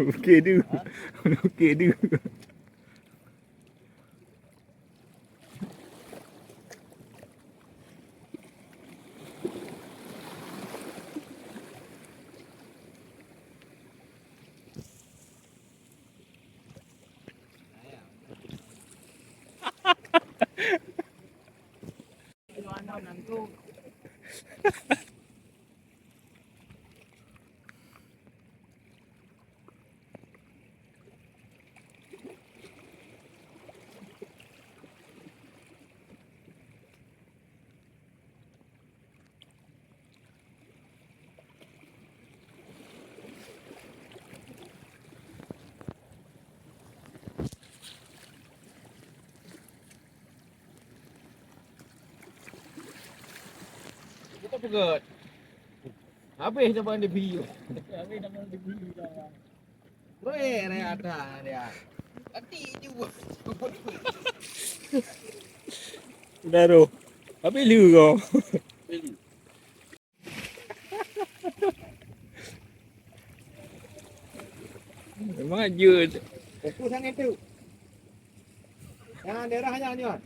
Okey tu. Okey tu. Kita pegut. Habis dah bang dia pergi. Habis dah bang dia pergi dah. Weh, ada dia. Nanti juga. Dah tu. Habis lu kau. Memang aja. Fokus sangat tu. Jangan daerah hanya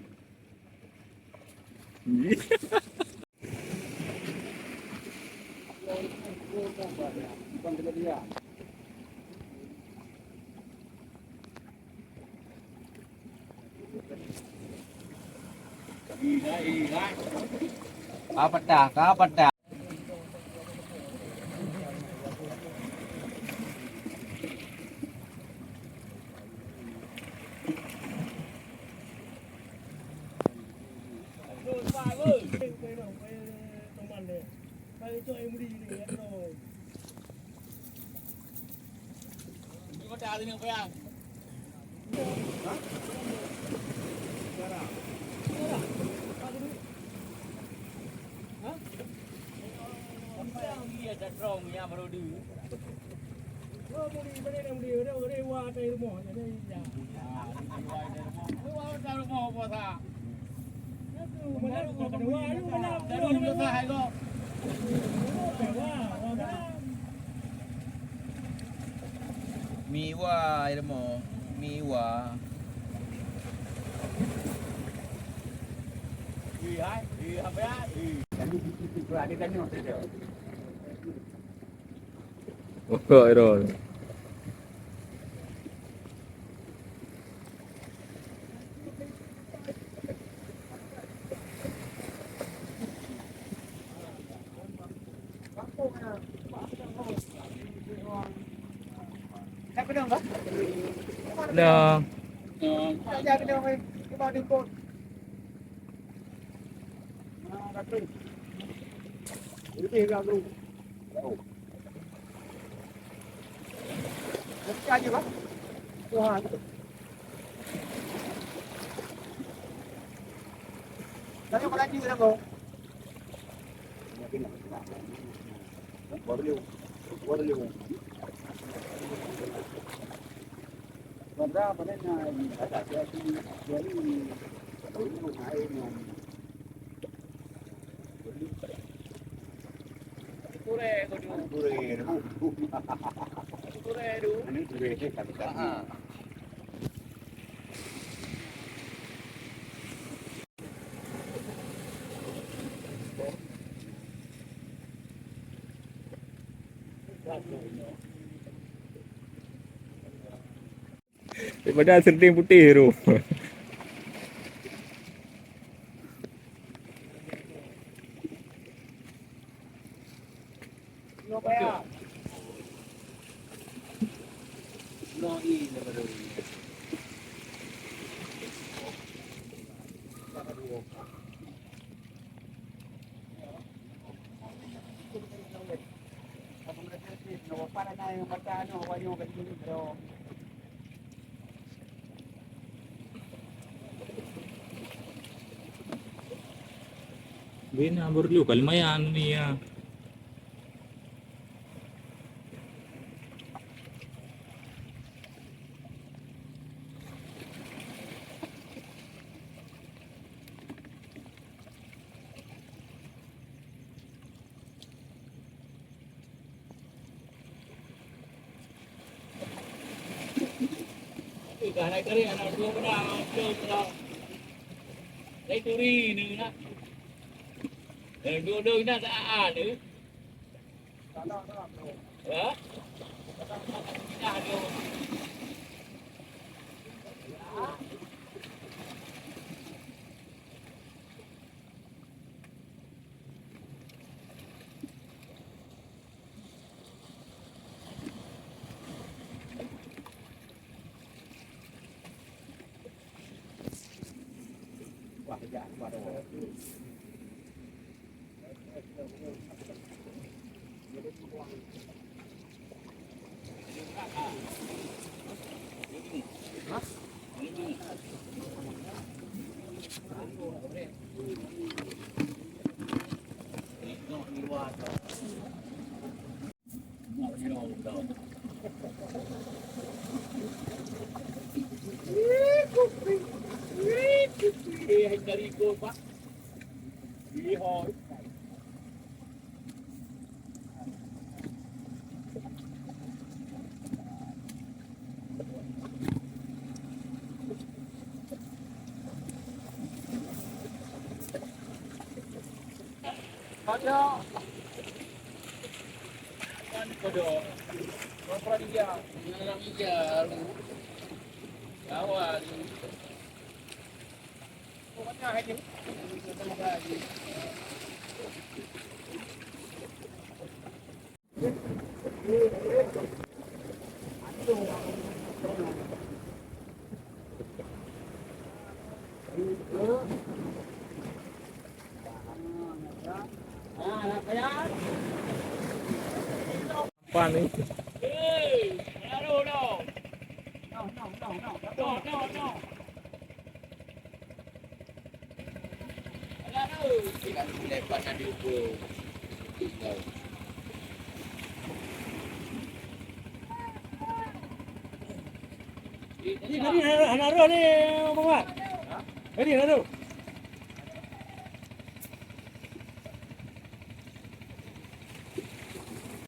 ni. Apa dah? Apa dah? Kau dah ada yang bayang. Dia cakap yang baru di. Oh, mudi mana yang mudi? Ada wah dari rumah, ada ya. Wah dari rumah apa sah? Mana rumah kedua? Dari rumah sah kau. Miwa, ilmu miwa. Iya, apa ya? Iya, ada tanya saja. Oh, Errol. Nak kena apa? Dah. Jangan kena apa? Kita ada pun. Ini enggak bro. Nak aja Pak. Tuhan. Tadi kau lagi dah kau. Baru. Berapa pada nak ada jadi baru naik ni. Pure tu. Ini pure je kata. Daripada serding putih tu. No kaya. No ini baru. Para na yung magkano, wala yung ganito. Bina baru kalmayan ni ya. dah naik kering anak dua benar betul. Naik turi ni nak. Dua-dua nak tak ada. Ya? Dah ada. Wah, kejap. Dari gol pak, ihoi. Ada. Kan kodok. Berapa dia? Yang hijau. Awal. Mana ini? Apa ni? No. Tidak lepas ada ukur. Ini anak roh ni, Muhammad. Ini anak roh.